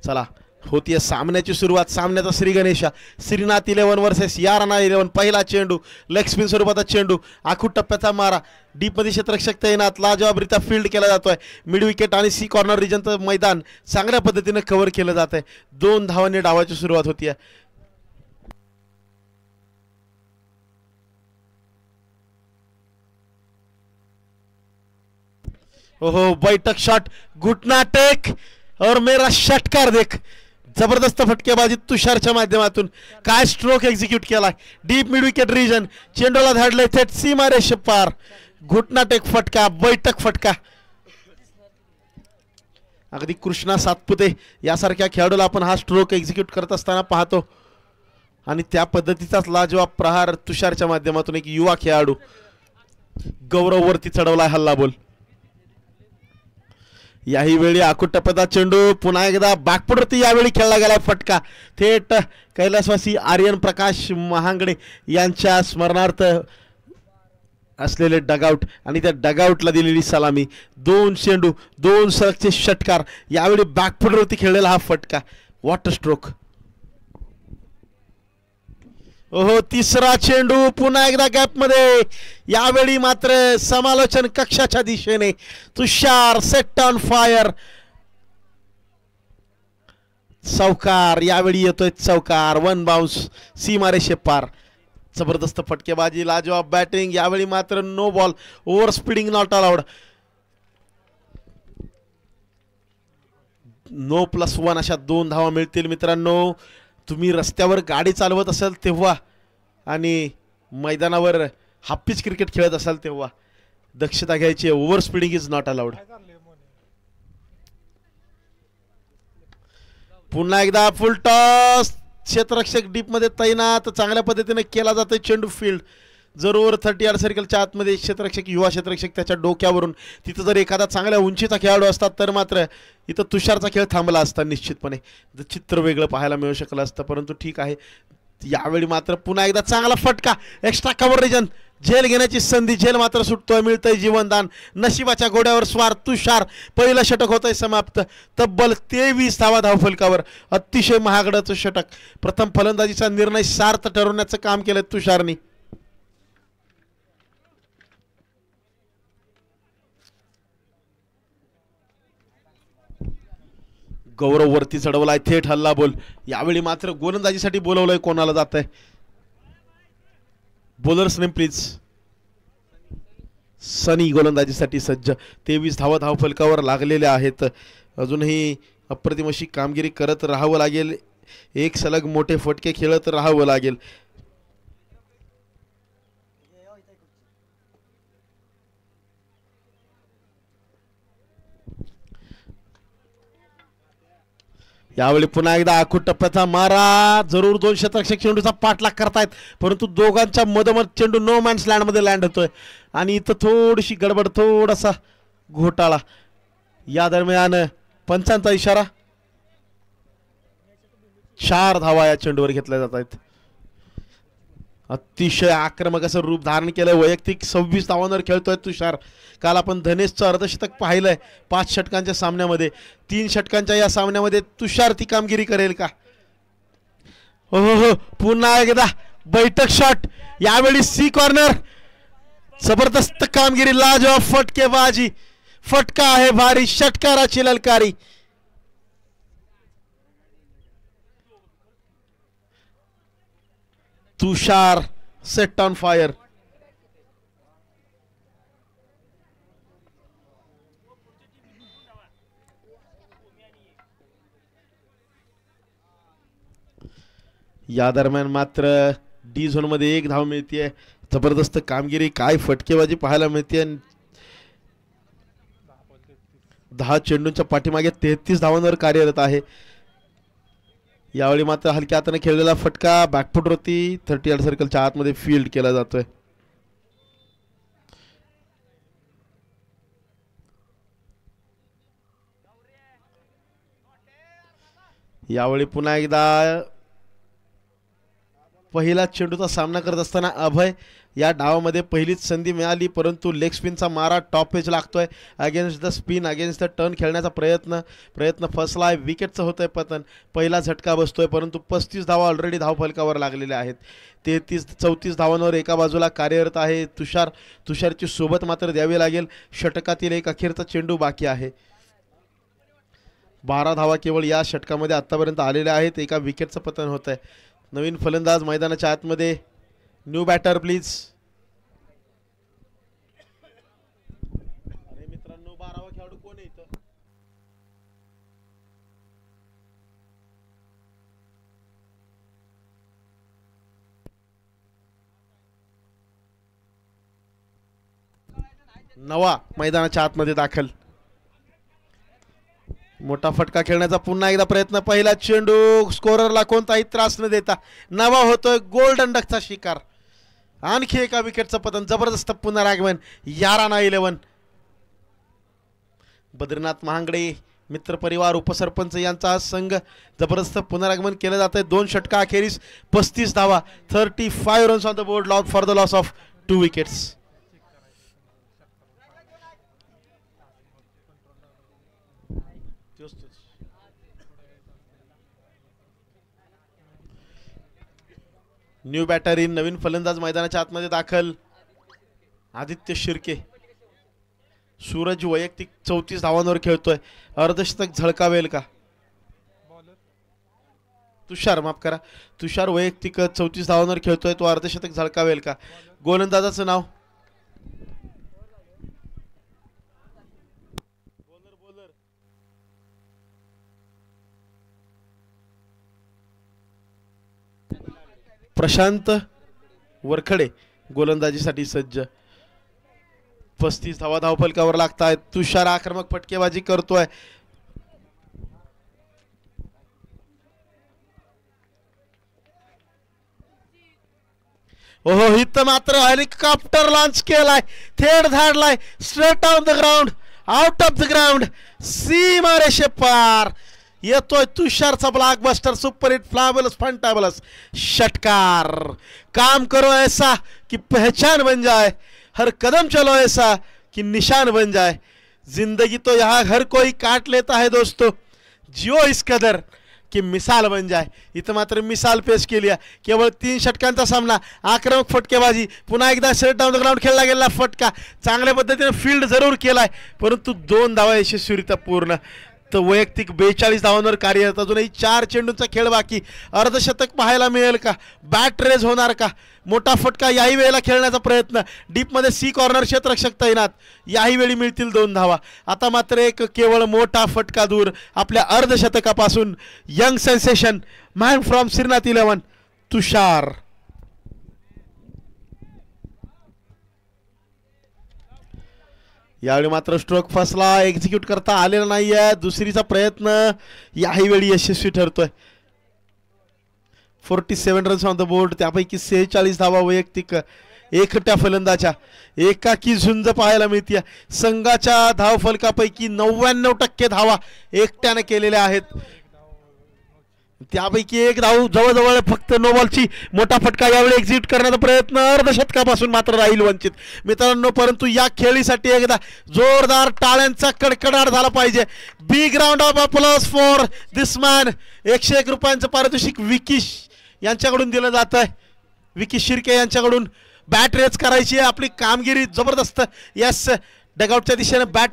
चला होतीये सामन्याची सुरुवात. सामन्याचा श्री गणेशा श्रीनाथ 11 वर्सेस याराना 11. पहिला चेंडू लेग स्पिन स्वरूपाचा चेंडू आखूट टप्प्याचा मारा डीपमध्ये क्षेत्ररक्षक तैनात लाजवाबरित्या फील्ड केला जातोय. मिड विकेट आणि सी कॉर्नर रिजनचं मैदान चांगल्या पद्धतीने कव्हर केलं जात आहे. 2 धावांनी डावाची सुरुवात होतीये. ओहो बैठक शॉट घुटना टेक और मेरा षटकार देख. जबरदस्त फटकेबाजी तुषारच्या माध्यमातून. काय स्ट्रोक एक्झिक्यूट केलाय. डीप मिड विकेट रिजन चेंडूला धाडले थेट सीमारेषे पार. घुटना टेक फटका बैठक फटका. अगदी कृष्णा सातपुते यासारख्या खेळाडूला आपण हा स्ट्रोक एक्झिक्यूट करत असताना पाहतो आणि त्या पद्धतीचाच लाजवाब प्रहार तुषारच्या माध्यमातून एक युवा खेळाडू गौरववरती चढवलाय हल्ला बोल. याही वेळी आखूट टप्प्याचा चेंडू पुन्हा एकदा बॅकफुटवरती यावेळी खेळला गेला फटका थेट कैलासवासी आर्यन प्रकाश महांगडे यांच्या स्मरणार्थ असलेले डगआउट आणि त्या डगआउटला दिलेली सलामी. 2 चेंडू 2 सलगचे षटकार यावेळी बॅकफुटवरती खेळलेला हा फटका. What stroke. ओहो तिसरा चेंडू पुन्हा एकदा गॅप मध्ये. यावेळी मात्र समालोचन कक्षाच्या दिशेने तुषार सेट ऑन फायर. चौकार यावेळी येतोय चौकार. 1 बाउन्स सीमारेषे पार. जबरदस्त फटकेबाजी लाजवाब बॅटिंग. यावेळी मात्र no ball over speeding not allowed. No +1 अशा 2 धावा मिळतील मित्रांनो. तुम्ही रस्त्यावर गाडी चालवत असाल तेव्हा आणि मैदानावर हाफ पिच क्रिकेट खेळत असाल तेव्हा दक्षता घ्यायची. Over speeding is not allowed. पुन्हा एकदा फुल टॉस. क्षेत्ररक्षक डीप मध्ये तैनात चांगल्या पद्धतीने केला जातोय चेंडू फील्ड. जरूर 30 यार्ड सर्कलच्या आतमध्ये क्षेत्ररक्षक युवा क्षेत्ररक्षक त्याच्या डोक्यावरून. तिथं जर एखादा चांगल्या उंचीचा खेळाडू असतात तर मात्र इथं तुषारचा खेळ थांबला असता निश्चितपणे. चित्र वेगळं पाहायला मिळू शकलं असतं परंतु ठीक आहे. यावेळी मात्र पुन्हा एकदा चांगला फटका. एक्स्ट्रा कव्हर रिजन झेल घेण्याची संधी. झेल मात्र सुटतोय. मिळतंय जीवनदान. नशिबाच्या घोड्यावर स्वार तुषार. पहिलं षटक होतंय समाप्त. तब्बल 23 धावा धावफलकावर. अतिशय महागड्याचं षटक. प्रथम फलंदाजीचा निर्णय सार्थ ठरवण्याचं काम केलं तुषारनी. गौरव वरती चढवलाय थेट हल्ला बोल. यावेळी मात्र गोलंदाजीसाठी बोलवलंय. कोणाला जात आहे. Bowlers name please. सनी गोलंदाजीसाठी सज्ज. 23 धावा धावफलकावर लागलेल्या आहेत. अजूनही अप्रतिम अशी कामगिरी करत राहावं लागेल. एक सलग मोठे फटके खेळत राहावं लागेल. यावेळी पुन्हा एकदा आखूट टप्प्याचा मारा. जरूर 2 क्षेत्ररक्षक चेंडूचा पाठलाग करतायत परंतु दोघांच्या मधोमध चेंडू नो मॅन्स लँड मध्ये लँड होतोय आणि इथं थोडीशी गडबड थोडासा घोटाळा. या दरम्यान पंचांचा इशारा. 4 धावा या चेंडूवर घेतल्या जात आहेत. अतिशय आक्रमक असं रूप धारण केलंय. वैयक्तिक 26 धावांवर खेळतोय तुषार. काल आपण धनेशचं अर्धशतक पाहिलंय 5 षटकांच्या सामन्यामध्ये. 3 षटकांच्या या सामन्यामध्ये तुषार ती कामगिरी करेल का. हो पुन्हा एकदा बैठक शॉट. यावेळी सी कॉर्नर. जबरदस्त कामगिरी लाजवाब फटकेबाजी. फटका आहे भारी. षटकाराची ललकारी. तुषार सेट ऑन फायर. या दरम्यान मात्र डी झोन मध्ये 1 धाव मिळतीये. जबरदस्त कामगिरी. काय फटकेबाजी पाहायला मिळते. 10 चेंडूंच्या पाठीमागे 33 धावांवर कार्यरत आहे. यावेळी मात्र हलक्या हाताने खेळलेला फटका बॅकफुटवरती 30 यार्ड सर्कलच्या आतमध्ये फील्ड केला जातोय. यावेळी पुन्हा एकदा पहिला चेंडूचा सामना करत असताना अभय या डावामध्ये पहिलीच संधी मिळाली, परंतु लेग स्पिनचा मारा टॉप पेज लागतोय. Against the spin, against the turn खेळण्याचा प्रयत्न फसला आहे. विकेटचं होतंय पतन. पहिला झटका बसतोय, परंतु 35 धावा ऑलरेडी धावफलकावर लागलेल्या आहेत. 33-34 धावांवर एका बाजूला कार्यरत आहे तुषारची सोबत मात्र द्यावी लागेल. षटकातील एक अखेरचा चेंडू बाकी आहे. 12 धावा केवळ या षटकामध्ये आत्तापर्यंत आलेल्या आहेत. एका विकेटचं पतन होत आहे. नवीन फलंदाज मैदानाच्या आतमध्ये. New batter please. अरे मित्रांनो, 12वा खेळाडू कोण आहे इथं? नवा मैदानाच्या आतमध्ये दाखल. मोठा फटका खेळण्याचा पुन्हा एकदा प्रयत्न. पहिला चेंडू स्कोररला कोणताही त्रास न देता नवा होतोय. गोल्डन डकचा शिकार. आणखी एका विकेटचं पतन. जबरदस्त पुनरागमन. 11-11. बद्रीनाथ महांगडे मित्रपरिवार उपसरपंच यांचा संघ. जबरदस्त पुनरागमन केलं जात आहे. 2 षटका अखेरीस 35 धावा. 35 runs on the board for the loss of 2 wickets. New batter in. नवीन फलंदाज मैदानाच्या आतमध्ये दाखल. आदित्य शिर्के. सूरज वैयक्तिक 34 धावांवर खेळतोय. अर्धशतक झळकावेल का? तुषार वैयक्तिक 34 धावांवर खेळतोय. तो अर्धशतक झळकावेल का? गोलंदाजाचं नाव? प्रशांत वरखडे गोलंदाजीसाठी सज्ज. 35 धावा धावफलकावर लागतायत. तुषार आक्रमक फटकेबाजी करतोय. ओहो, इथं मात्र हेलिकॉप्टर लॉन्च केलाय. थेट धाडलाय straight on the ground, out of the ground, सीमा रेषे पार. येतोय तुषारचा ब्लॉकबस्टर सुपरहिट फ्लॅबलस फंटाबलस षटकार. काम करो ऐसा कि पहचान बन जाए, हर कदम चलो ऐसा कि निशान बन जाए. जिंदगी तो यहाँ हर कोई काट लेता है दोस्तों, जियो इस कदर की मिसाल बन जाए. इथं मात्र मिसाल पेश केली आहे. केवळ 3 षटकांचा सामना. आक्रमक फटकेबाजी. पुन्हा एकदा सेट डाऊन द ग्राउंड खेळला गेलेला फटका. चांगल्या पद्धतीने फील्ड जरूर केलाय, परंतु 2 धावा यशस्वीरित्या पूर्ण. तर वैयक्तिक 42 धावांवर कार्यरत. अजूनही 4 चेंडूंचा खेळ बाकी. अर्धशतक पाहायला मिळेल का? बॅट रेज होणार का? मोठा फटका. याही वेळेला खेळण्याचा प्रयत्न. डीपमध्ये सी कॉर्नर क्षेत्ररक्षक तैनात. याही वेळी मिळतील 2 धावा. आता मात्र एक केवळ मोठा फटका दूर आपल्या अर्धशतकापासून. Young sensation man from Shrinath 11 Tushar. यावेळी मात्र स्ट्रोक फसला. एक्झिक्यूट करता आलेला नाहीये. दुसरीचा प्रयत्न याही वेळी यशस्वी ठरतोय. 47 रन्स ऑन द बोर्ड. त्यापैकी 46 धावा वैयक्तिक. एकट्या फलंदाच्या एकाकी झुंज पाहायला मिळते. संघाच्या धावफलकापैकी 99% धावा एकट्याने केलेल्या आहेत. त्यापैकी 1 धाव जवळजवळ फक्त नो बॉलची. मोठा फटका. यावेळी एक्झिट करण्याचा प्रयत्न. अर्धशतकापासून मात्र राहील वंचित मित्रांनो. परंतु या खेळीसाठी एकदा जोरदार टाळ्यांचा कडकडाट झाला पाहिजे. Big round of applause for this man. 101 रुपयांचं पारितोषिक विकी यांच्याकडून दिलं जात आहे. विकी शिर्के यांच्याकडून बॅट रेज करायची आहे. आपली कामगिरी जबरदस्त. यस, डगआउटच्या दिशेने बॅट